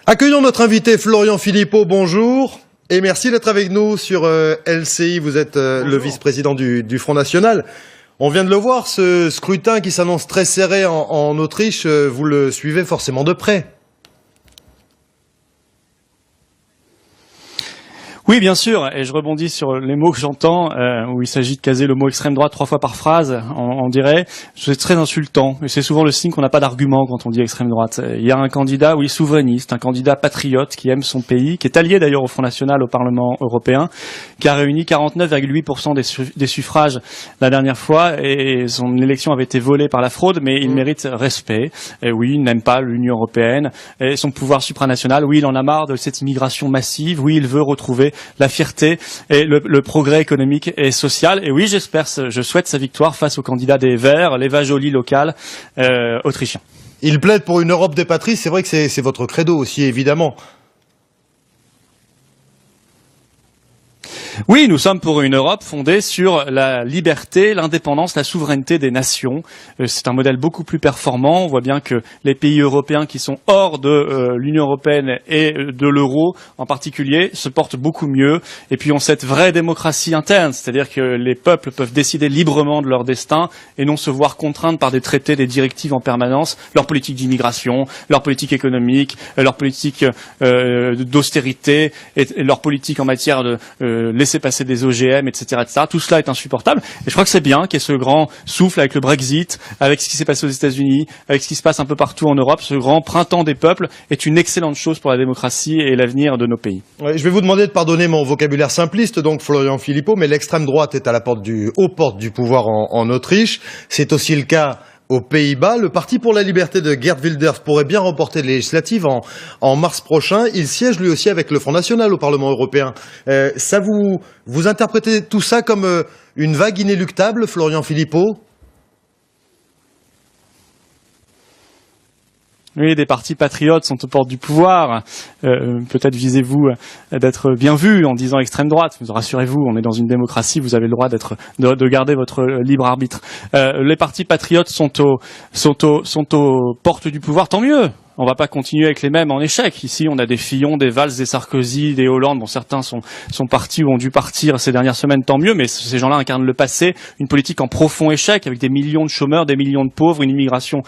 Accueillons notre invité Florian Philippot, bonjour. Et merci d'être avec nous sur LCI. Vous êtes le vice-président du Front National. On vient de le voir, ce scrutin qui s'annonce très serré en Autriche, vous le suivez forcément de près. Oui, bien sûr, et je rebondis sur les mots que j'entends, où il s'agit de caser le mot extrême droite 3 fois par phrase, on dirait. C'est très insultant, et c'est souvent le signe qu'on n'a pas d'argument quand on dit extrême droite. Il y a un candidat, oui, souverainiste, un candidat patriote qui aime son pays, qui est allié d'ailleurs au Front National, au Parlement européen, qui a réuni 49,8% des suffrages la dernière fois, et son élection avait été volée par la fraude, mais il mérite respect. Et oui, il n'aime pas l'Union européenne, et son pouvoir supranational, oui, il en a marre de cette immigration massive, oui, il veut retrouver la fierté et le progrès économique et social. Et oui, je souhaite sa victoire face au candidat des Verts, l'Eva Joly local autrichien. Il plaide pour une Europe des patries, c'est vrai que c'est votre credo aussi, évidemment. Oui, nous sommes pour une Europe fondée sur la liberté, l'indépendance, la souveraineté des nations. C'est un modèle beaucoup plus performant. On voit bien que les pays européens qui sont hors de l'Union européenne et de l'euro en particulier se portent beaucoup mieux. Et puis ont cette vraie démocratie interne, c'est-à-dire que les peuples peuvent décider librement de leur destin et non se voir contraindre par des traités, des directives en permanence, leur politique d'immigration, leur politique économique, leur politique d'austérité et leur politique en matière de laisser passer des OGM, etc., etc. Tout cela est insupportable. Et je crois que c'est bien qu'il y ait ce grand souffle avec le Brexit, avec ce qui s'est passé aux États-Unis, avec ce qui se passe un peu partout en Europe. Ce grand printemps des peuples est une excellente chose pour la démocratie et l'avenir de nos pays. Ouais, je vais vous demander de pardonner mon vocabulaire simpliste, donc Florian Philippot, mais l'extrême droite est à la porte aux portes du pouvoir en Autriche. C'est aussi le cas aux Pays-Bas. Le Parti pour la liberté de Geert Wilders pourrait bien remporter les législatives en mars prochain. Il siège lui aussi avec le Front National au Parlement européen. Ça vous interprétez tout ça comme une vague inéluctable, Florian Philippot ? Oui, des partis patriotes sont aux portes du pouvoir. Peut-être visez-vous d'être bien vu en disant extrême droite. Rassurez-vous, on est dans une démocratie, vous avez le droit de garder votre libre arbitre. Les partis patriotes sont aux portes du pouvoir, tant mieux. On va pas continuer avec les mêmes en échec. Ici, on a des Fillon, des Valls, des Sarkozy, des Hollande. Bon, certains sont partis ou ont dû partir ces dernières semaines, tant mieux, mais ces gens-là incarnent le passé, une politique en profond échec, avec des millions de chômeurs, des millions de pauvres, une immigration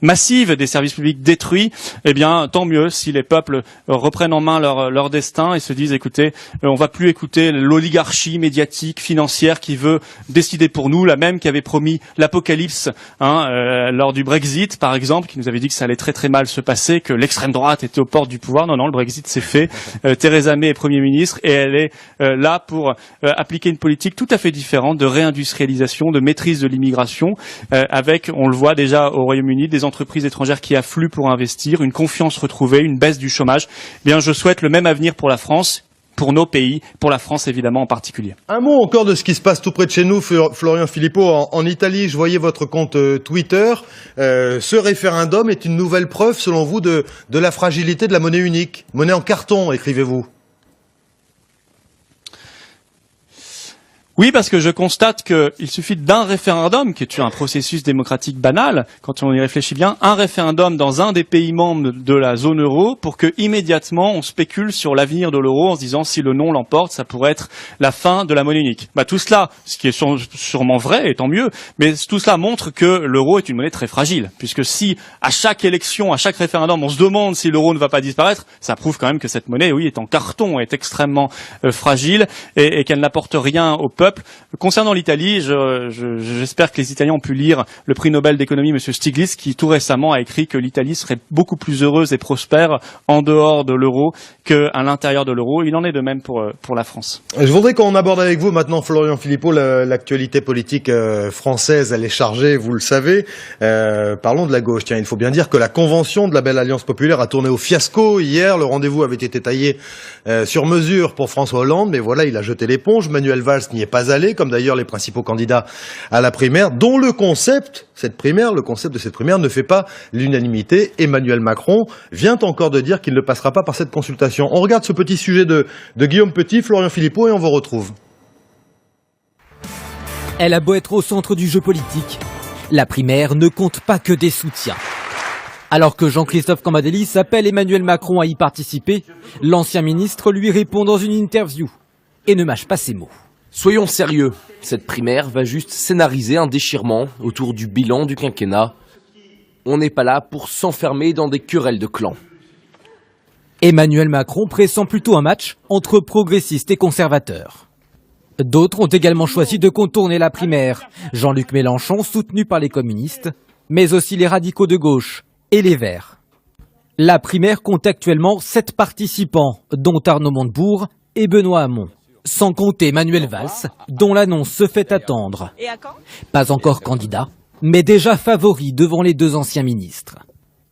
massive, des services publics détruits. Eh bien, tant mieux si les peuples reprennent en main leur destin et se disent, écoutez, on va plus écouter l'oligarchie médiatique, financière qui veut décider pour nous, la même qui avait promis l'apocalypse lors du Brexit, par exemple, qui nous avait dit que ça allait très très mal se passer, que l'extrême droite était aux portes du pouvoir. Non, le Brexit c'est fait. Theresa May est Premier ministre et elle est là pour appliquer une politique tout à fait différente de réindustrialisation, de maîtrise de l'immigration, avec, on le voit déjà au Royaume-Uni, des entreprises étrangères qui affluent pour investir, une confiance retrouvée, une baisse du chômage. Eh bien, je souhaite le même avenir pour la France, pour nos pays, pour la France évidemment en particulier. Un mot encore de ce qui se passe tout près de chez nous, Florian Philippot, en Italie. Je voyais votre compte Twitter. Ce référendum est une nouvelle preuve, selon vous, de la fragilité de la monnaie unique. Monnaie en carton, écrivez-vous. Oui, parce que je constate qu'il suffit d'un référendum, qui est un processus démocratique banal, quand on y réfléchit bien, un référendum dans un des pays membres de la zone euro, pour que immédiatement on spécule sur l'avenir de l'euro en se disant si le non l'emporte, ça pourrait être la fin de la monnaie unique. Tout cela, ce qui est sûrement vrai, et tant mieux, mais tout cela montre que l'euro est une monnaie très fragile, puisque si à chaque élection, à chaque référendum, on se demande si l'euro ne va pas disparaître, ça prouve quand même que cette monnaie, oui, est en carton, est extrêmement fragile et qu'elle n'apporte rien au peuple. Concernant l'Italie, j'espère que les Italiens ont pu lire le prix Nobel d'économie, M. Stiglitz, qui tout récemment a écrit que l'Italie serait beaucoup plus heureuse et prospère en dehors de l'euro qu'à l'intérieur de l'euro. Il en est de même pour la France. Je voudrais qu'on aborde avec vous maintenant, Florian Philippot, l'actualité politique française. Elle est chargée, vous le savez. Parlons de la gauche. Tiens, il faut bien dire que la convention de la Belle Alliance Populaire a tourné au fiasco hier. Le rendez-vous avait été taillé sur mesure pour François Hollande, mais voilà, il a jeté l'éponge. Manuel Valls n'y est pas allé, comme d'ailleurs les principaux candidats à la primaire, dont le concept de cette primaire ne fait pas l'unanimité. Emmanuel Macron vient encore de dire qu'il ne passera pas par cette consultation. On regarde ce petit sujet de Guillaume Petit, Florian Philippot, et on vous retrouve. Elle a beau être au centre du jeu politique, la primaire ne compte pas que des soutiens. Alors que Jean-Christophe Cambadélis appelle Emmanuel Macron à y participer, l'ancien ministre lui répond dans une interview et ne mâche pas ses mots. Soyons sérieux, cette primaire va juste scénariser un déchirement autour du bilan du quinquennat. On n'est pas là pour s'enfermer dans des querelles de clans. Emmanuel Macron pressent plutôt un match entre progressistes et conservateurs. D'autres ont également choisi de contourner la primaire. Jean-Luc Mélenchon, soutenu par les communistes, mais aussi les radicaux de gauche et les Verts. La primaire compte actuellement 7 participants, dont Arnaud Montebourg et Benoît Hamon. Sans compter Manuel Valls, dont l'annonce se fait attendre. Pas encore candidat, mais déjà favori devant les 2 anciens ministres.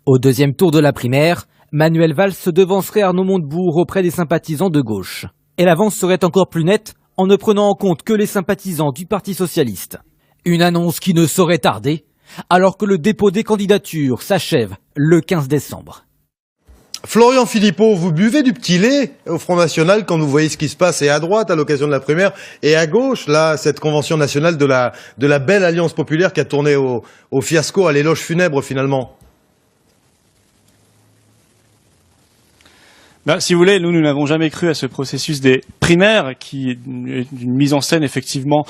Au deuxième tour de la primaire, Manuel Valls devancerait Arnaud Montebourg auprès des sympathisants de gauche. Et l'avance serait encore plus nette en ne prenant en compte que les sympathisants du Parti socialiste. Une annonce qui ne saurait tarder, alors que le dépôt des candidatures s'achève le 15 décembre. Florian Philippot, vous buvez du petit lait au Front National quand vous voyez ce qui se passe et à droite à l'occasion de la primaire et à gauche, là, cette convention nationale de la belle alliance populaire qui a tourné au fiasco, à l'éloge funèbre finalement. Si vous voulez, nous n'avons jamais cru à ce processus des primaires, qui est une mise en scène effectivement,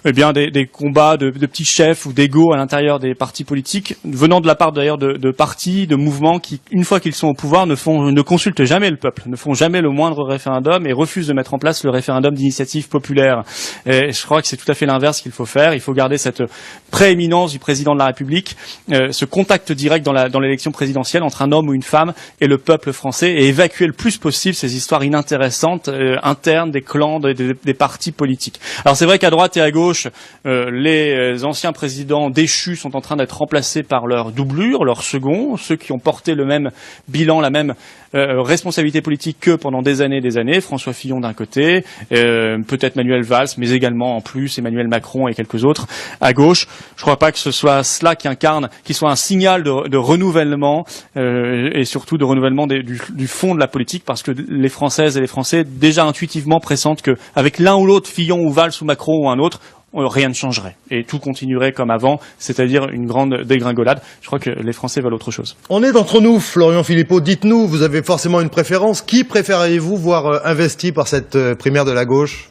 des combats de petits chefs ou d'égos à l'intérieur des partis politiques, venant de la part d'ailleurs de partis, de mouvements qui, une fois qu'ils sont au pouvoir, ne consultent jamais le peuple, ne font jamais le moindre référendum et refusent de mettre en place le référendum d'initiative populaire. Et je crois que c'est tout à fait l'inverse qu'il faut faire. Il faut garder cette prééminence du président de la République, ce contact direct dans l'élection présidentielle entre un homme ou une femme et le peuple français, et évacuer le plus possible ces histoires inintéressantes internes des clans, des partis politiques. Alors c'est vrai qu'à droite et à gauche, les anciens présidents déchus sont en train d'être remplacés par leurs doublures, leurs seconds, ceux qui ont porté le même bilan, la même responsabilité politique que pendant des années. François Fillon d'un côté, peut-être Manuel Valls, mais également en plus Emmanuel Macron et quelques autres à gauche. Je ne crois pas que ce soit cela qui soit un signal de renouvellement et surtout de renouvellement du fond de la politique, parce que les Françaises et les Français déjà intuitivement pressentent qu'avec l'un ou l'autre, Fillon ou Valls ou Macron ou un autre, rien ne changerait et tout continuerait comme avant, c'est-à-dire une grande dégringolade. Je crois que les Français veulent autre chose. On est d'entre nous, Florian Philippot. Dites-nous, vous avez forcément une préférence. Qui préféreriez-vous voir investi par cette primaire de la gauche ?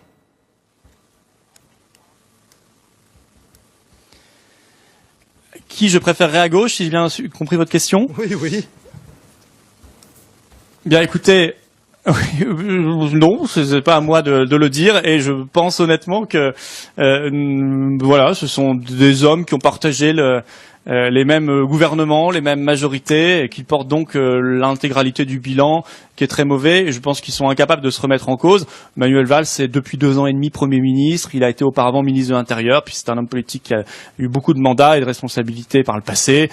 Qui je préférerais à gauche, si j'ai bien compris votre question ? Oui. Bien, écoutez, non, c'est pas à moi de le dire, et je pense honnêtement que ce sont des hommes qui ont partagé les mêmes gouvernements, les mêmes majorités, et qui portent donc l'intégralité du bilan, qui est très mauvais, et je pense qu'ils sont incapables de se remettre en cause. Manuel Valls est depuis 2 ans et demi Premier ministre, il a été auparavant ministre de l'Intérieur, puis c'est un homme politique qui a eu beaucoup de mandats et de responsabilités par le passé.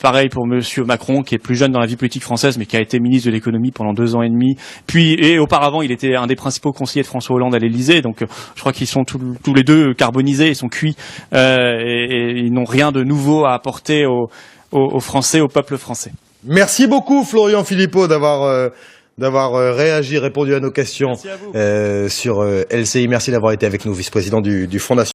Pareil pour Monsieur Macron, qui est plus jeune dans la vie politique française, mais qui a été ministre de l'économie pendant 2 ans et demi. Et auparavant, il était un des principaux conseillers de François Hollande à l'Élysée, donc je crois qu'ils sont tous les deux carbonisés, ils sont cuits, et ils n'ont rien de nouveau à apporter aux Français, au peuple français. Merci beaucoup, Florian Philippot, d'avoir réagi, répondu à nos questions sur LCI. Merci d'avoir été avec nous, vice-président du Front National.